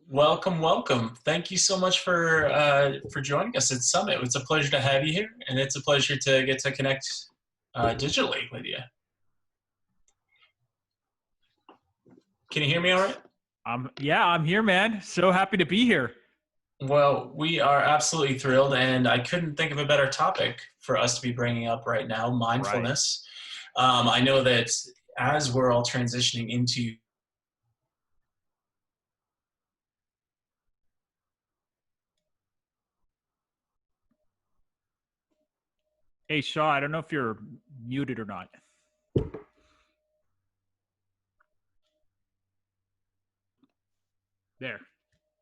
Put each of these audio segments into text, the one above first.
Welcome, welcome. Thank you so much for joining us at Summit. It's a pleasure to have you here, and it's a pleasure to get to connect digitally with you. Can you hear me all right? I'm here, man. So happy to be here. Well, we are absolutely thrilled, and I couldn't think of a better topic for us to be bringing up right now, Right. mindfulness. I know that as we're all transitioning into Hey, Shaw, I don't know if you're muted or not. There.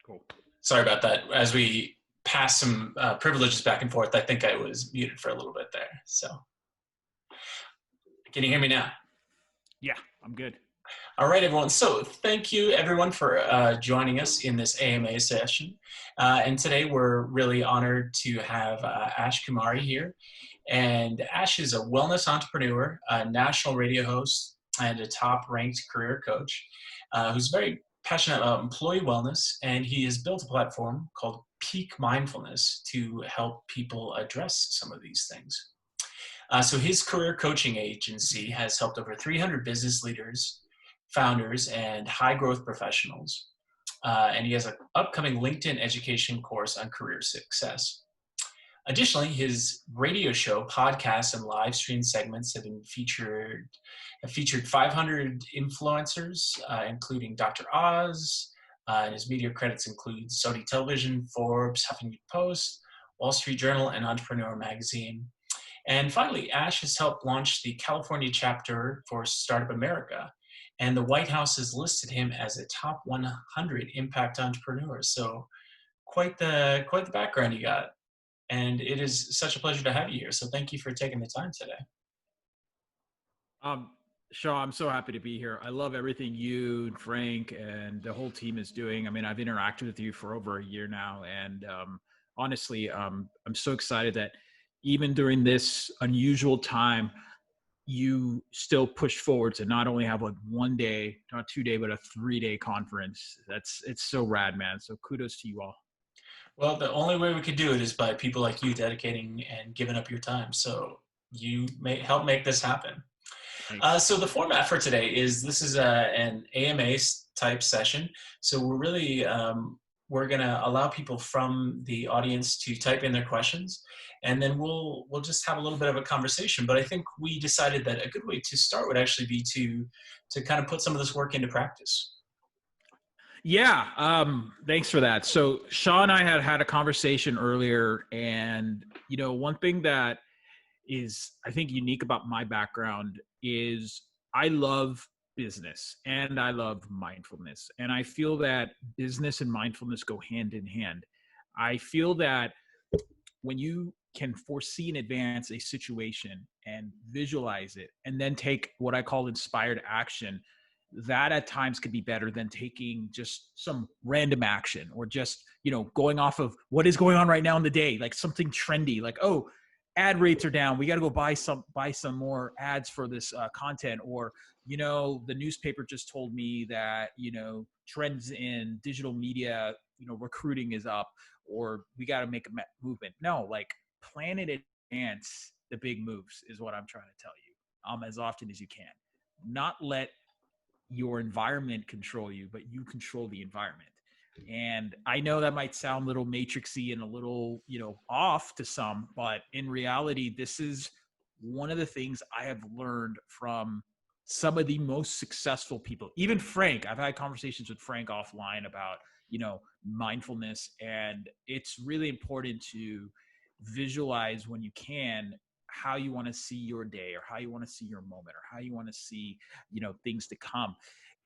Cool. sorry about that, as we pass some privileges back and forth, I think I was muted for a little bit there. So, can you hear me now? Yeah, I'm good. All right, everyone. So thank you, everyone, for joining us in this AMA session. And today we're really honored to have Ash Kumari here. And Ash is a wellness entrepreneur, a national radio host, and a top-ranked career coach who's very passionate about employee wellness. And he has built a platform called Peak Mindfulness to help people address some of these things. So his career coaching agency has helped over 300 business leaders, founders, and high growth professionals. And he has an upcoming LinkedIn education course on career success. Additionally, his radio show, podcasts, and live stream segments have featured 500 influencers, including Dr. Oz. And his media credits include Sony Television, Forbes, Huffington Post, Wall Street Journal, and Entrepreneur Magazine. And finally, Ash has helped launch the California chapter for Startup America. And the White House has listed him as a top 100 impact entrepreneur. So quite the background you got. And it is such a pleasure to have you here. So thank you for taking the time today. Um, Shaw, I'm so happy to be here. I love everything you and Frank and the whole team is doing. I mean, I've interacted with you for over a year now. And honestly, I'm so excited that even during this unusual time, you still push forward to not only have like 1 day, not 2 day, but a 3 day conference. It's so rad, man. So kudos to you all. Well, the only way we could do it is by people like you dedicating and giving up your time. So you may help make this happen. Thanks. So the format for today is this is an AMA type session. So we're going to allow people from the audience to type in their questions, and then we'll just have a little bit of a conversation. But I think we decided that a good way to start would actually be to kind of put some of this work into practice. Yeah, thanks for that. So Shaw and I had a conversation earlier, and one thing that is I think unique about my background is I love business and I love mindfulness, and I feel that business and mindfulness go hand in hand. I feel that when you can foresee in advance a situation and visualize it and then take what I call inspired action, that at times could be better than taking just some random action or just going off of what is going on right now in the day, like something trendy, like, oh, ad rates are down, we got to go buy some more ads for this content, or the newspaper just told me that trends in digital media, recruiting is up, or we got to make a movement. No, like, plan in advance the big moves is what I'm trying to tell you, as often as you can. Not let your environment control you, but you control the environment. And I know that might sound a little matrixy and a little, off to some, but in reality, this is one of the things I have learned from some of the most successful people. Even Frank, I've had conversations with Frank offline about, mindfulness, and it's really important to visualize when you can how you want to see your day, or how you want to see your moment, or how you want to see things to come.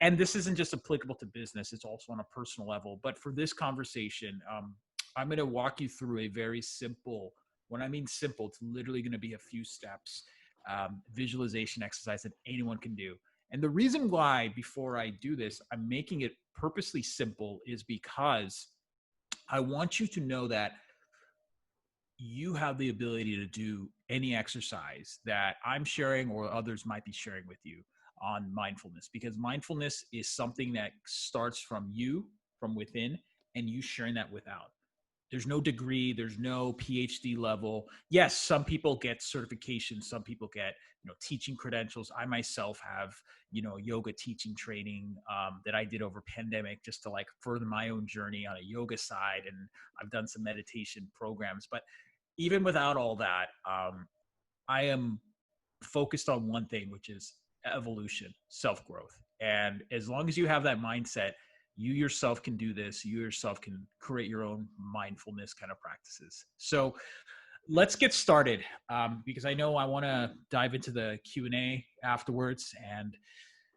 And this isn't just applicable to business, it's also on a personal level. But for this conversation, I'm going to walk you through a very simple, when I mean simple, it's literally going to be a few steps, visualization exercise that anyone can do. And the reason why, before I do this, I'm making it purposely simple is because I want you to know that you have the ability to do any exercise that I'm sharing or others might be sharing with you on mindfulness, because mindfulness is something that starts from you, from within, and you sharing that without. There's no degree, there's no PhD level. Yes, some people get certifications, some people get, teaching credentials. I myself have, yoga teaching training that I did over pandemic just to like further my own journey on a yoga side. And I've done some meditation programs. But even without all that, I am focused on one thing, which is evolution, self-growth. And as long as you have that mindset, you yourself can do this. You yourself can create your own mindfulness kind of practices. So let's get started, because I know I want to dive into the Q&A afterwards. And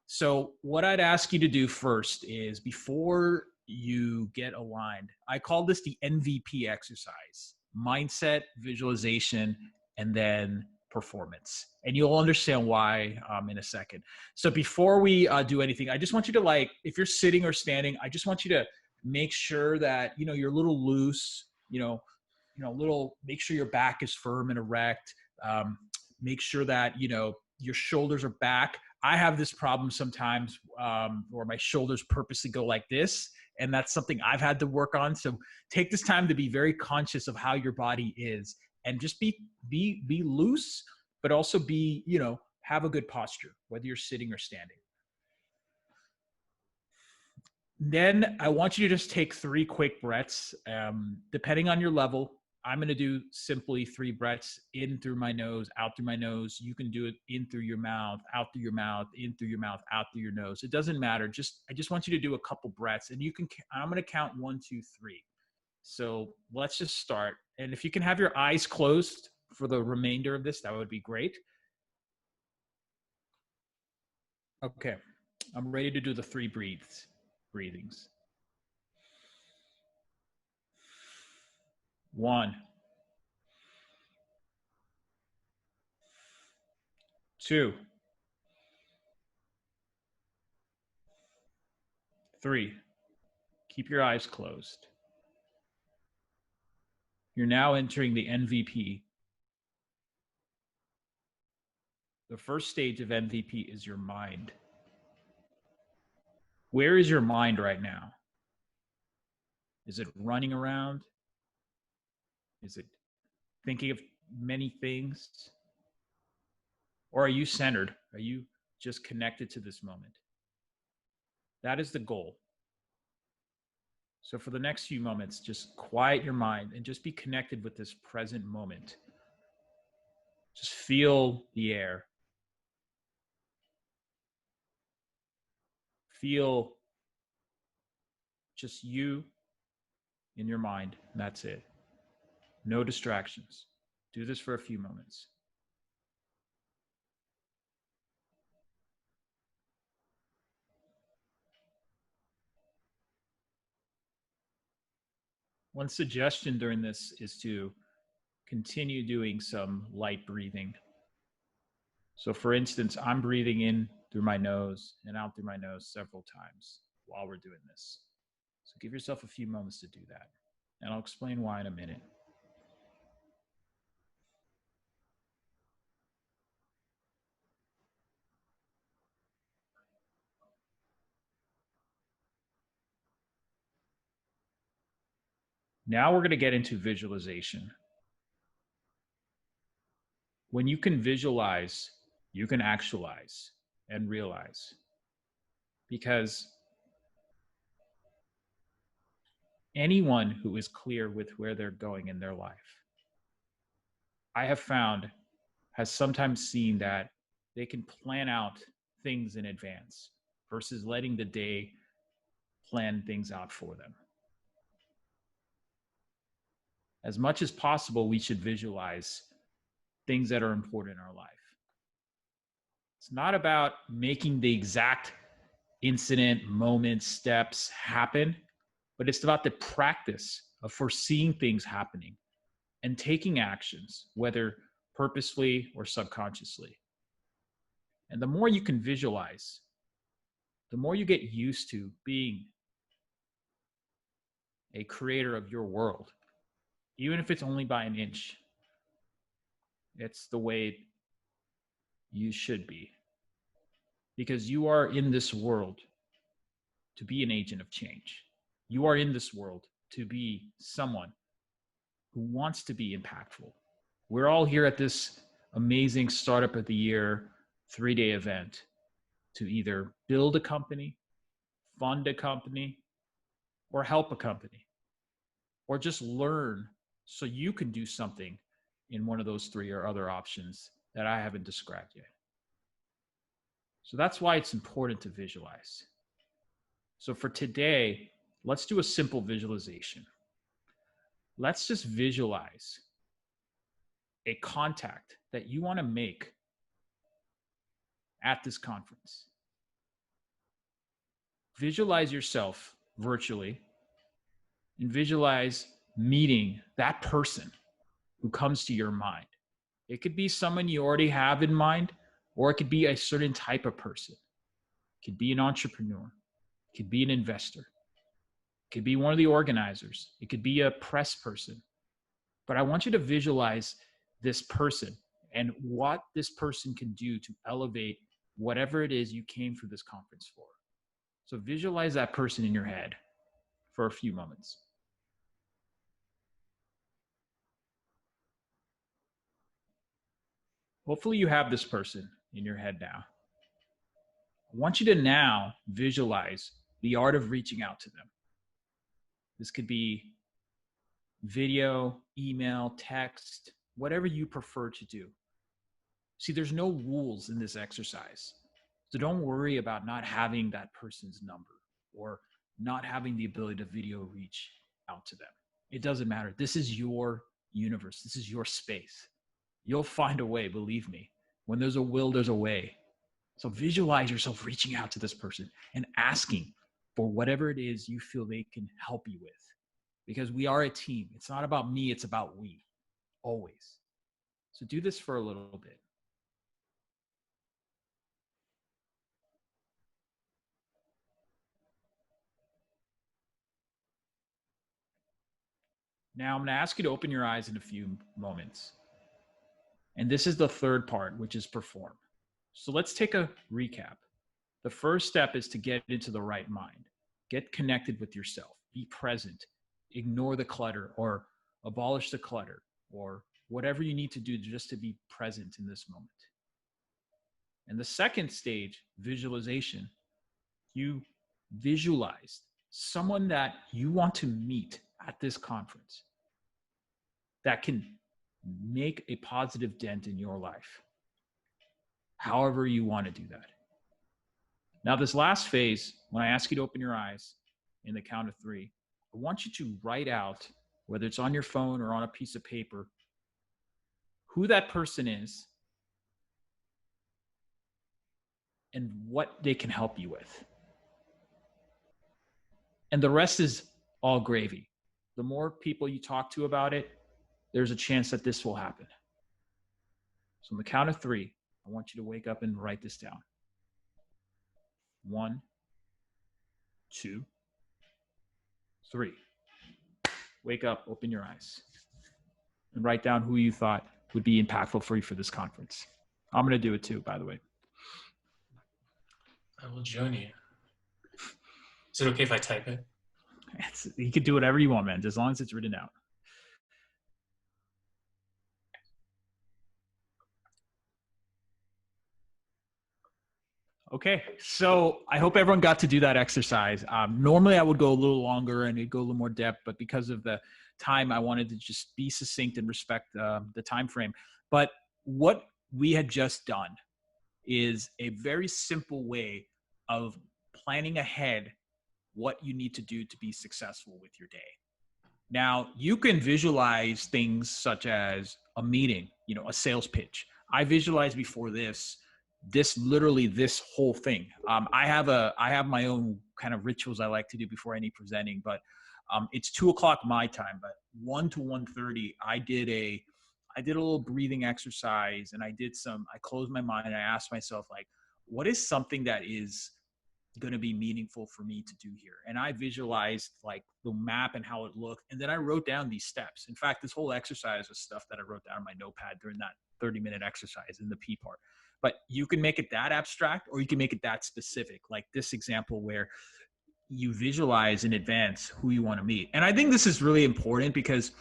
so what I'd ask you to do first is, before you get aligned, I call this the MVP exercise: mindset, visualization, and then performance. And you'll understand why in a second. So before we do anything, I just want you to, if you're sitting or standing, I just want you to make sure that, you're a little loose, make sure your back is firm and erect. Make sure that, your shoulders are back. I have this problem sometimes where my shoulders purposely go like this, and that's something I've had to work on. So take this time to be very conscious of how your body is, and just be loose, but also have a good posture, whether you're sitting or standing. Then I want you to just take 3 quick breaths, depending on your level. I'm going to do simply 3 breaths: in through my nose, out through my nose. You can do it in through your mouth, out through your mouth, in through your mouth, out through your nose. It doesn't matter. I just want you to do a couple breaths, and I'm going to count 1, 2, 3. So let's just start. And if you can have your eyes closed for the remainder of this, that would be great. Okay. I'm ready to do the 3 breathings. 1, 2, 3. Keep your eyes closed. You're now entering the MVP. The first stage of MVP is your mind. Where is your mind right now? Is it running around? Is it thinking of many things? Or are you centered? Are you just connected to this moment? That is the goal. So for the next few moments, just quiet your mind and just be connected with this present moment. Just feel the air. Feel just you in your mind. And that's it. No distractions. Do this for a few moments. One suggestion during this is to continue doing some light breathing. So for instance, I'm breathing in through my nose and out through my nose several times while we're doing this. So give yourself a few moments to do that. And I'll explain why in a minute. Now we're going to get into visualization. When you can visualize, you can actualize and realize. Because anyone who is clear with where they're going in their life, I have found, has sometimes seen that they can plan out things in advance versus letting the day plan things out for them. As much as possible, we should visualize things that are important in our life. It's not about making the exact incident, moment, steps happen, but it's about the practice of foreseeing things happening and taking actions, whether purposefully or subconsciously. And the more you can visualize, the more you get used to being a creator of your world, even if it's only by an inch. It's the way you should be, because you are in this world to be an agent of change. You are in this world to be someone who wants to be impactful. We're all here at this amazing Startup of the Year 3-day event to either build a company, fund a company, or help a company, or just learn so you can do something in one of those three or other options that I haven't described yet. So that's why it's important to visualize. So for today, let's do a simple visualization. Let's just visualize a contact that you want to make at this conference. Visualize yourself virtually and visualize meeting that person who comes to your mind. It could be someone you already have in mind, or it could be a certain type of person. It could be an entrepreneur. It could be an investor. It could be one of the organizers. It could be a press person. But I want you to visualize this person and what this person can do to elevate whatever it is you came through this conference for. So visualize that person in your head for a few moments. Hopefully you have this person in your head now. I want you to now visualize the art of reaching out to them. This could be video, email, text, whatever you prefer to do. See, there's no rules in this exercise. So don't worry about not having that person's number or not having the ability to video reach out to them. It doesn't matter. This is your universe. This is your space. You'll find a way, believe me. When there's a will, there's a way. So visualize yourself reaching out to this person and asking for whatever it is you feel they can help you with. Because we are a team. It's not about me, it's about we, always. So do this for a little bit. Now I'm going to ask you to open your eyes in a few moments. And this is the third part, which is perform. So let's take a recap. The first step is to get into the right mind. Get connected with yourself. Be present. Ignore the clutter or abolish the clutter or whatever you need to do just to be present in this moment. And the second stage, visualization, you visualize someone that you want to meet at this conference that can make a positive dent in your life, however you want to do that. Now, this last phase, when I ask you to open your eyes in the count of 3, I want you to write out, whether it's on your phone or on a piece of paper, who that person is and what they can help you with. And the rest is all gravy. The more people you talk to about it, there's a chance that this will happen. So on the count of 3, I want you to wake up and write this down. 1, 2, 3. Wake up, open your eyes, and write down who you thought would be impactful for you for this conference. I'm going to do it too, by the way. I will join you. Is it okay if I type it? You can do whatever you want, man, as long as it's written out. Okay, so I hope everyone got to do that exercise. Normally I would go a little longer and it'd go a little more depth, but because of the time, I wanted to just be succinct and respect the time frame. But what we had just done is a very simple way of planning ahead what you need to do to be successful with your day. Now, you can visualize things such as a meeting, a sales pitch. I visualized before this whole thing. I have my own kind of rituals I like to do before any presenting, but it's 2:00 my time, but 1 to 1:30, I did a little breathing exercise and I closed my mind and I asked myself, like, what is something that is going to be meaningful for me to do here? And I visualized like the map and how it looked. And then I wrote down these steps. In fact, this whole exercise was stuff that I wrote down on my notepad during that 30-minute exercise in the P part. But you can make it that abstract or you can make it that specific. Like this example where, you visualize in advance who you want to meet. And I think this is really important because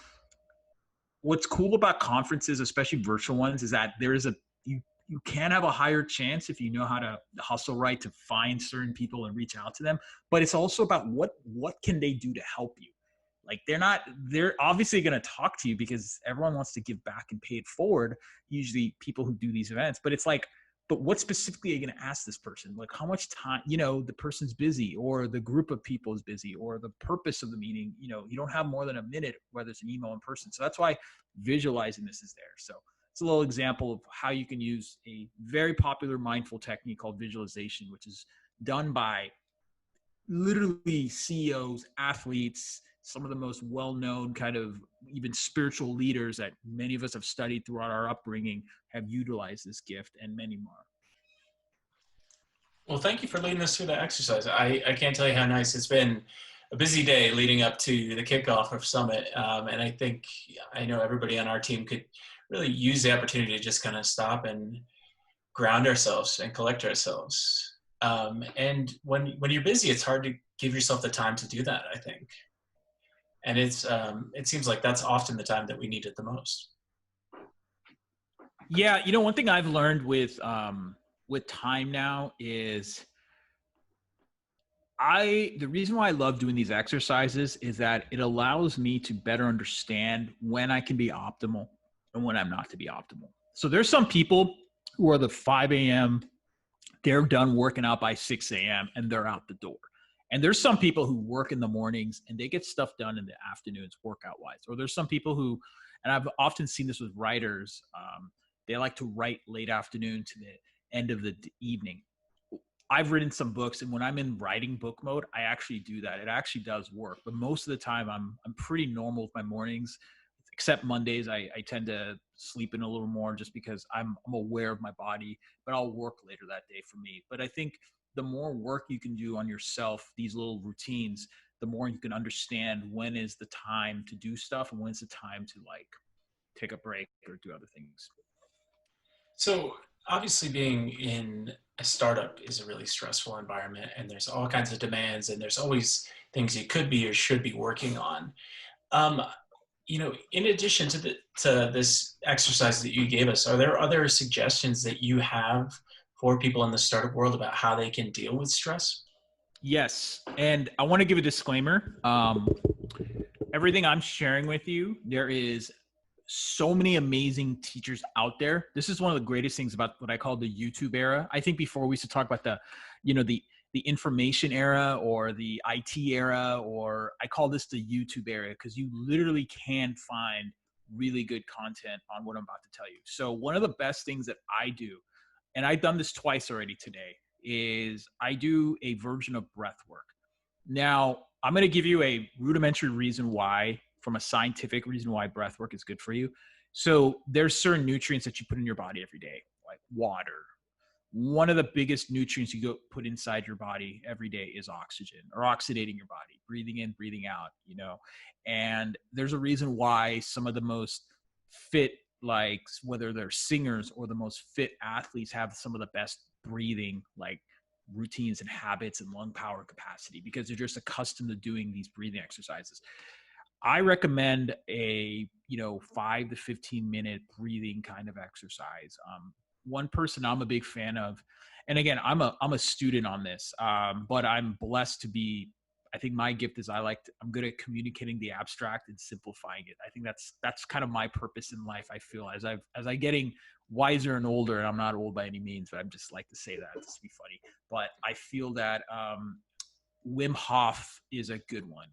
what's cool about conferences, especially virtual ones, is that there is you can have a higher chance if you know how to hustle right to find certain people and reach out to them. But it's also about what can they do to help you. Like they're obviously going to talk to you because everyone wants to give back and pay it forward. Usually people who do these events, but it's like, but what specifically are you going to ask this person? Like how much time, the person's busy or the group of people is busy or the purpose of the meeting, you don't have more than a minute, whether it's an email or in person. So that's why visualizing this is there. So it's a little example of how you can use a very popular mindful technique called visualization, which is done by literally CEOs, athletes, some of the most well-known kind of even spiritual leaders that many of us have studied throughout our upbringing have utilized this gift, and many more. Well, thank you for leading us through the exercise. I can't tell you how nice it's been. A busy day leading up to the kickoff of Summit. And I know everybody on our team could really use the opportunity to just kind of stop and ground ourselves and collect ourselves. And when you're busy, it's hard to give yourself the time to do that, I think. And it seems like that's often the time that we need it the most. Yeah, one thing I've learned with time now is the reason why I love doing these exercises is that it allows me to better understand when I can be optimal and when I'm not to be optimal. So there's some people who are the 5 a.m., they're done working out by 6 a.m. and they're out the door. And there's some people who work in the mornings and they get stuff done in the afternoons workout wise. Or there's some people who, and I've often seen this with writers, they like to write late afternoon to the end of the evening. I've written some books, and when I'm in writing book mode, I actually do that. It actually does work. But most of the time I'm pretty normal with my mornings, except Mondays. I tend to sleep in a little more just because I'm aware of my body, but I'll work later that day for me. But I think the more work you can do on yourself, these little routines, the more you can understand when is the time to do stuff and when's the time to like take a break or do other things. So obviously being in a startup is a really stressful environment, and there's all kinds of demands, and there's always things you could be or should be working on. Um, in addition to this exercise that you gave us, are there other suggestions that you have for people in the startup world about how they can deal with stress? Yes. And I want to give a disclaimer. Everything I'm sharing with you, there is so many amazing teachers out there. This is one of the greatest things about what I call the YouTube era. I think before we used to talk about the information era or the IT era, or I call this the YouTube era because you literally can find really good content on what I'm about to tell you. So one of the best things that I do, and I've done this twice already today, is I do a version of breath work. Now, I'm going to give you a rudimentary reason why, from a scientific reason why breath work is good for you. So there's certain nutrients that you put in your body every day, like water. One of the biggest nutrients you go put inside your body every day is oxygen, or oxidating your body, breathing in, breathing out, and there's a reason why some of the most fit, like whether they're singers or the most fit athletes, have some of the best breathing, like routines and habits and lung power capacity, because they're just accustomed to doing these breathing exercises. I recommend a 5 to 15 minute breathing kind of exercise. One person I'm a big fan of, and again, I'm a student on this, but I'm blessed to be. I think my gift is I'm good at communicating the abstract and simplifying it. I think that's kind of my purpose in life. I feel as I getting wiser and older, and I'm not old by any means, but I'm just like to say that just to be funny. But I feel that Wim Hof is a good one.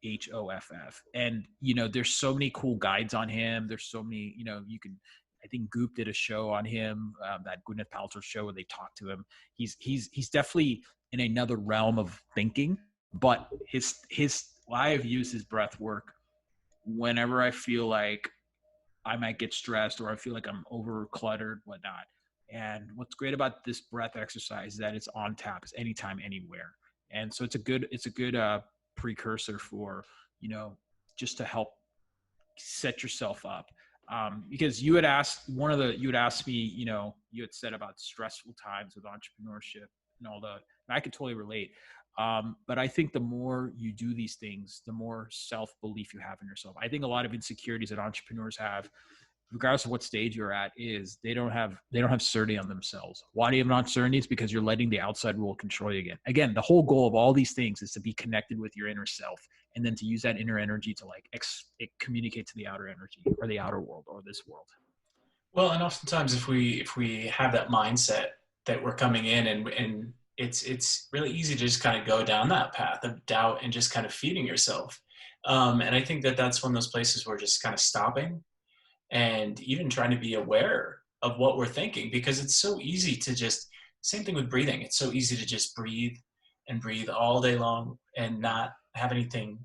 WIMHOFF. And there's so many cool guides on him. There's so many, I think Goop did a show on him, that Gwyneth Paltrow show where they talk to him. He's definitely in another realm of thinking, but I've used his breath work whenever I feel like I might get stressed or I feel like I'm over cluttered, whatnot. And what's great about this breath exercise is that it's on tap. It's anytime, anywhere. And so it's a good precursor for, just to help set yourself up. Because you had asked me, you had said about stressful times with entrepreneurship and all that. And I could totally relate. But I think the more you do these things, the more self-belief you have in yourself. I think a lot of insecurities that entrepreneurs have, regardless of what stage you're at, is they don't have certainty on themselves. Why do you have uncertainty? It's because you're letting the outside world control you again. Again, the whole goal of all these things is to be connected with your inner self, and then to use that inner energy to communicate to the outer energy or the outer world or this world. Well, and oftentimes if we have that mindset that we're coming in, and it's really easy to just kind of go down that path of doubt and just kind of feeding yourself. And I think that that's one of those places where just kind of stopping and even trying to be aware of what we're thinking, because it's so easy to just, same thing with breathing. It's so easy to just breathe and breathe all day long and not have anything,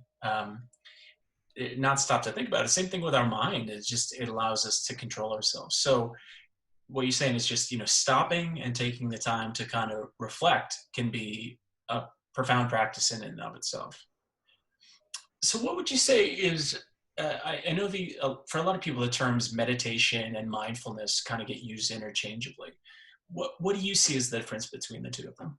not stop to think about it. Same thing with our mind. It's just, it allows us to control ourselves. So what you're saying is just, stopping and taking the time to kind of reflect can be a profound practice in and of itself. So what would you say is, I know for a lot of people, the terms meditation and mindfulness kind of get used interchangeably. What do you see as the difference between the two of them?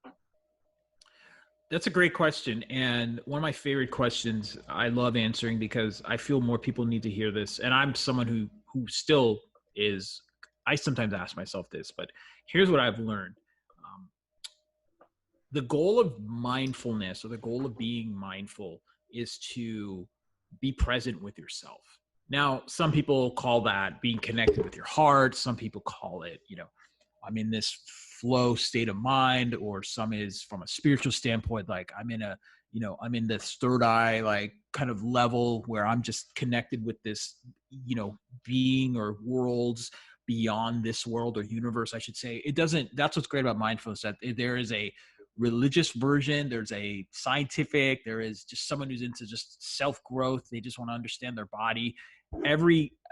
That's a great question. And one of my favorite questions I love answering, because I feel more people need to hear this. And I'm someone who still is, I sometimes ask myself this, but here's what I've learned. The goal of mindfulness, or the goal of being mindful, is to be present with yourself. Now, some people call that being connected with your heart. Some people call it, I'm in this flow state of mind, or some is from a spiritual standpoint, like I'm in this third eye, like kind of level where I'm just connected with this, being or worlds beyond this world, or universe, I should say. That's what's great about mindfulness, that there is a religious version, there's a scientific, there is just someone who's into just self-growth. They just want to understand their body.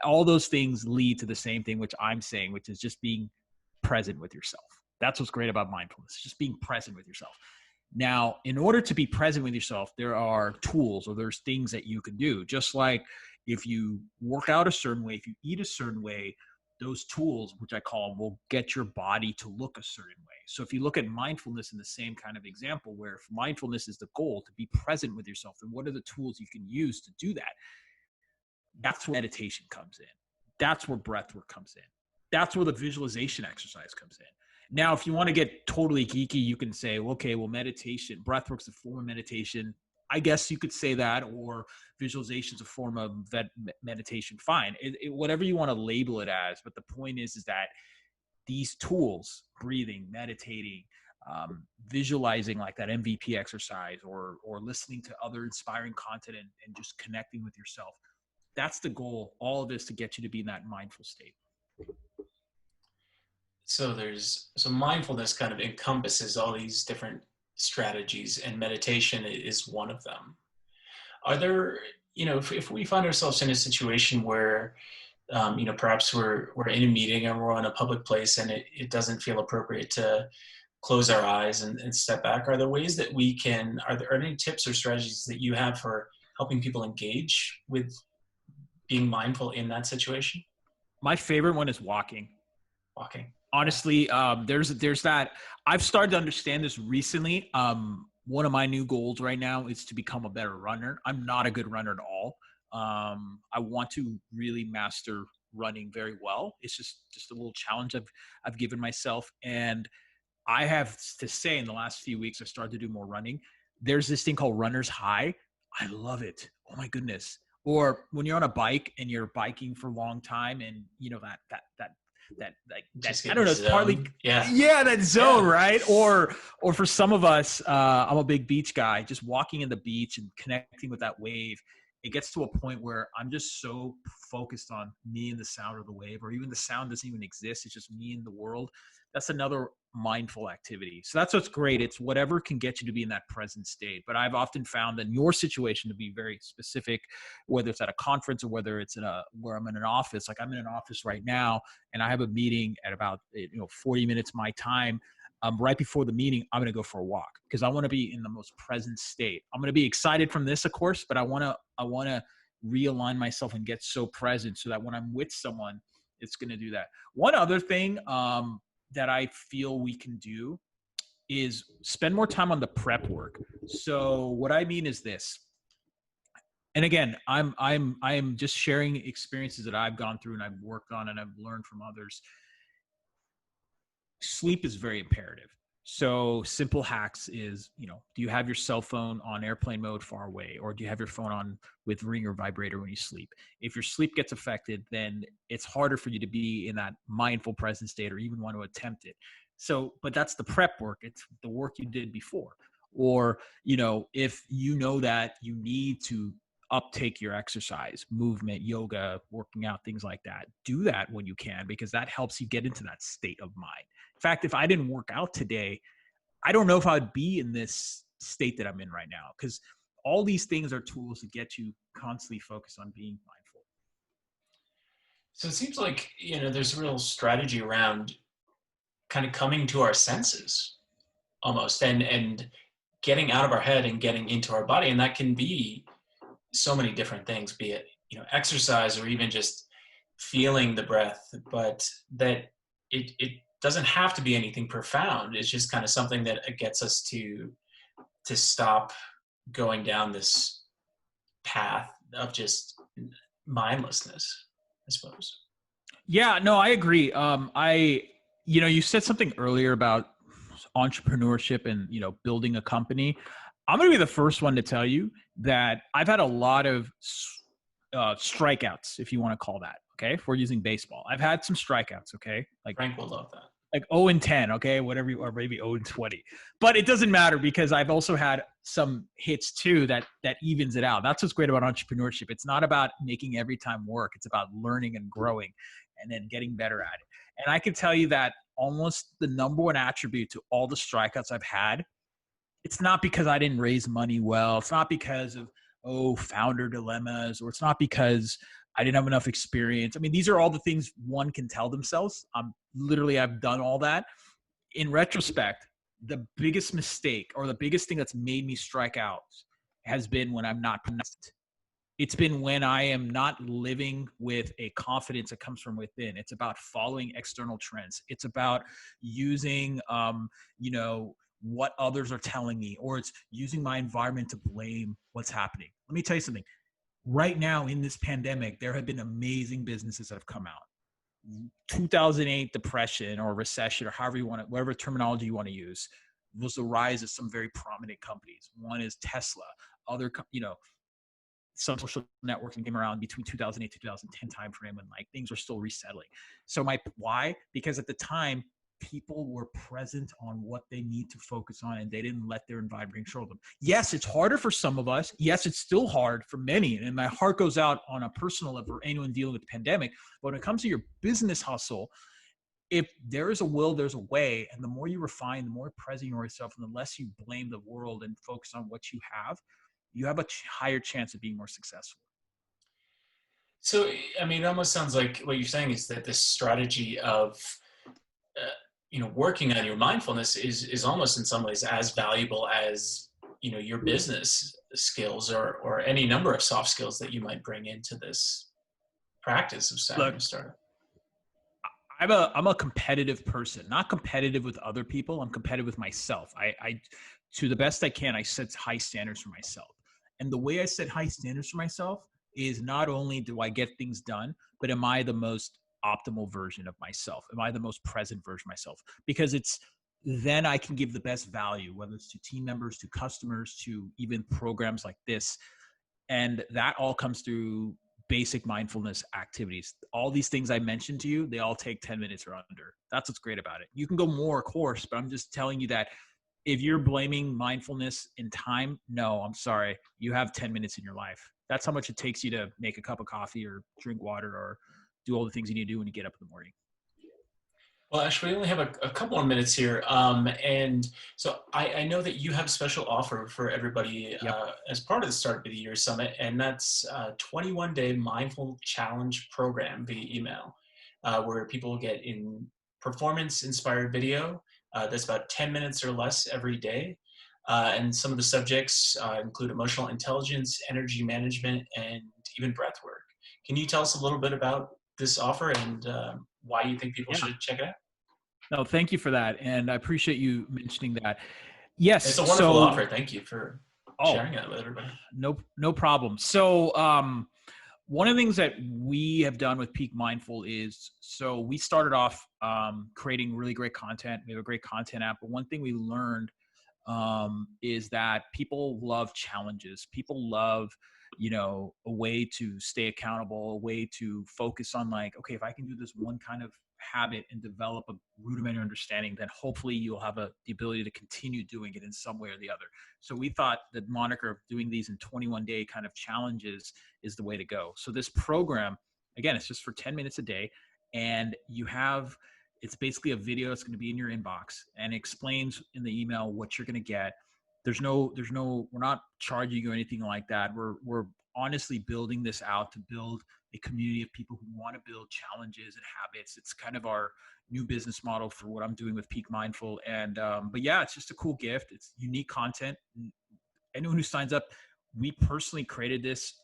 All those things lead to the same thing, which I'm saying, which is just being present with yourself. That's what's great about mindfulness, just being present with yourself. Now, in order to be present with yourself, there are tools, or there's things that you can do. Just like if you work out a certain way, if you eat a certain way, those tools, which I call them, will get your body to look a certain way. So if you look at mindfulness in the same kind of example, where if mindfulness is the goal, to be present with yourself, then what are the tools you can use to do that? That's where meditation comes in. That's where breath work comes in. That's where the visualization exercise comes in. Now, if you want to get totally geeky, you can say, okay, well, meditation, breath work's a form of meditation. I guess you could say that, or visualization is a form of meditation. Fine, whatever you want to label it as. But the point is that these tools, breathing, meditating, visualizing, like that MVP exercise, or listening to other inspiring content, and just connecting with yourself. That's the goal. All of this to get you to be in that mindful state. So mindfulness kind of encompasses all these different strategies, and meditation is one of them. Are there, if we find ourselves in a situation where, perhaps we're in a meeting, or we're in a public place, and it doesn't feel appropriate to close our eyes and step back, are there ways that are there any tips or strategies that you have for helping people engage with being mindful in that situation? My favorite one is walking. Walking. Honestly, there's that. I've started to understand this recently. One of my new goals right now is to become a better runner. I'm not a good runner at all. I want to really master running very well. It's just a little challenge I've given myself. And I have to say, in the last few weeks, I started to do more running. There's this thing called runner's high. I love it. Oh my goodness. Or when you're on a bike and you're biking for a long time, and that I don't know, it's partly that zone, right? Or for some of us, I'm a big beach guy. Just walking in the beach and connecting with that wave, it gets to a point where I'm just so focused on me and the sound of the wave, or even the sound doesn't even exist. It's just me and the world. That's another mindful activity. So that's what's great. It's whatever can get you to be in that present state. But I've often found in your situation to be very specific, whether it's at a conference or whether it's where I'm in an office. Like I'm in an office right now, and I have a meeting at about 40 minutes my time. Right before the meeting, I'm going to go for a walk, because I want to be in the most present state. I'm going to be excited from this, of course, but I want to realign myself and get so present so that when I'm with someone, it's going to do that. One other thing that I feel we can do is spend more time on the prep work. So what I mean is this, and again, I'm just sharing experiences that I've gone through and I've worked on and I've learned from others. Sleep is very imperative. So simple hacks is, do you have your cell phone on airplane mode far away, or do you have your phone on with ring or vibrator when you sleep? If your sleep gets affected, then it's harder for you to be in that mindful present state or even want to attempt it. So, but that's the prep work. It's the work you did before. Or, if you know that you need to uptake your exercise, movement, yoga, working out, things like that, do that when you can, because that helps you get into that state of mind. In fact, if I didn't work out today, I don't know if I'd be in this state that I'm in right now, because all these things are tools to get you constantly focused on being mindful. So it seems like, there's a real strategy around kind of coming to our senses almost, and getting out of our head and getting into our body. And that can be so many different things, be it, exercise or even just feeling the breath, but that it doesn't have to be anything profound. It's just kind of something that gets us to stop going down this path of just mindlessness, I suppose. Yeah, no, I agree. You said something earlier about entrepreneurship and, building a company. I'm going to be the first one to tell you that I've had a lot of strikeouts, if you want to call that. Okay. If we're using baseball, I've had some strikeouts. Okay. Frank will love that. Like 0 and 10. Okay. Whatever, or maybe 0 and 20, but it doesn't matter because I've also had some hits too, that evens it out. That's what's great about entrepreneurship. It's not about making every time work. It's about learning and growing and then getting better at it. And I can tell you that almost the number one attribute to all the strikeouts I've had, it's not because I didn't raise money well. It's not because of, founder dilemmas, or it's not because I didn't have enough experience. I mean, these are all the things one can tell themselves. I've done all that. In retrospect, the biggest mistake or the biggest thing that's made me strike out has been when I'm not present. It's been when I am not living with a confidence that comes from within. It's about following external trends. It's about using, what others are telling me, or it's using my environment to blame what's happening. Let me tell you something. Right now in this pandemic, there have been amazing businesses that have come out. 2008 depression or recession, or however you want to, whatever terminology you want to use, was the rise of some very prominent companies. One is Tesla. Other, some social networking came around between 2008 to 2010 timeframe when things were still resettling. So why? Because at the time, people were present on what they need to focus on, and they didn't let their environment control them. Yes, it's harder for some of us. Yes, it's still hard for many. And my heart goes out on a personal level for anyone dealing with the pandemic. But when it comes to your business hustle, if there is a will, there's a way. And the more you refine, the more present you are yourself, and the less you blame the world and focus on what you have a higher chance of being more successful. So, I mean, it almost sounds like what you're saying is that this strategy of, working on your mindfulness is almost in some ways as valuable as, your business skills or any number of soft skills that you might bring into this practice of starting a startup. I'm a competitive person, not competitive with other people. I'm competitive with myself. I to the best I can, I set high standards for myself. And the way I set high standards for myself is not only do I get things done, but am I the most optimal version of myself? Am I the most present version of myself? Because then I can give the best value, whether it's to team members, to customers, to even programs like this. And that all comes through basic mindfulness activities. All these things I mentioned to you, they all take 10 minutes or under. That's what's great about it. You can go more, of course, but I'm just telling you that if you're blaming mindfulness in time, no, I'm sorry. You have 10 minutes in your life. That's how much it takes you to make a cup of coffee or drink water or do all the things you need to do when you get up in the morning. Well, Ash, we only have a couple more minutes here. And so I know that you have a special offer for everybody as part of the Start of the Year Summit, and that's a 21-day mindful challenge program via email, where people will get in performance-inspired video that's about 10 minutes or less every day. And some of the subjects include emotional intelligence, energy management, and even breath work. Can you tell us a little bit about this offer and why you think people should check it out? No, thank you for that. And I appreciate you mentioning that. It's Yes. a wonderful So, offer. Thank you for oh, sharing it with everybody. no problem. So, one of the things that we have done with Peak Mindful is, so we started off creating really great content. We have a great content app, but one thing we learned is that people love challenges. People love, a way to stay accountable, a way to focus on, like, okay, if I can do this one kind of habit and develop a rudimentary understanding, then hopefully you'll have the ability to continue doing it in some way or the other. So we thought the moniker of doing these in 21-day kind of challenges is the way to go. So this program, again, it's just for 10 minutes a day, and it's basically a video that's going to be in your inbox, and it explains in the email what you're going to get. We're not charging you anything like that. We're honestly building this out to build a community of people who want to build challenges and habits. It's kind of our new business model for what I'm doing with Peak Mindful. And, but yeah, it's just a cool gift. It's unique content. Anyone who signs up, we personally created this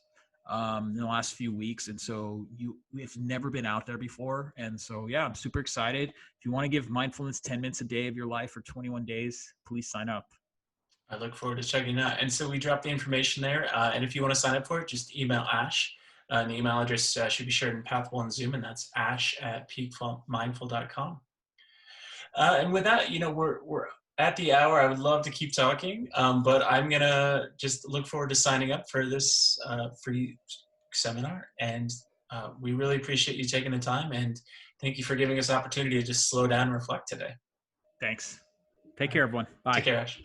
in the last few weeks, and so we've never been out there before, and so yeah, I'm super excited. If you want to give mindfulness 10 minutes a day of your life for 21 days, please sign up. I look forward to checking it out. And so we dropped the information there. And if you want to sign up for it, just email Ash. The email address should be shared in Pathwell and Zoom, and that's ash@peakmindful.com. And with that, we're at the hour. I would love to keep talking, but I'm gonna just look forward to signing up for this free seminar. And we really appreciate you taking the time, and thank you for giving us the opportunity to just slow down and reflect today. Thanks. Take All right. care, everyone. Take Bye. care, Ash.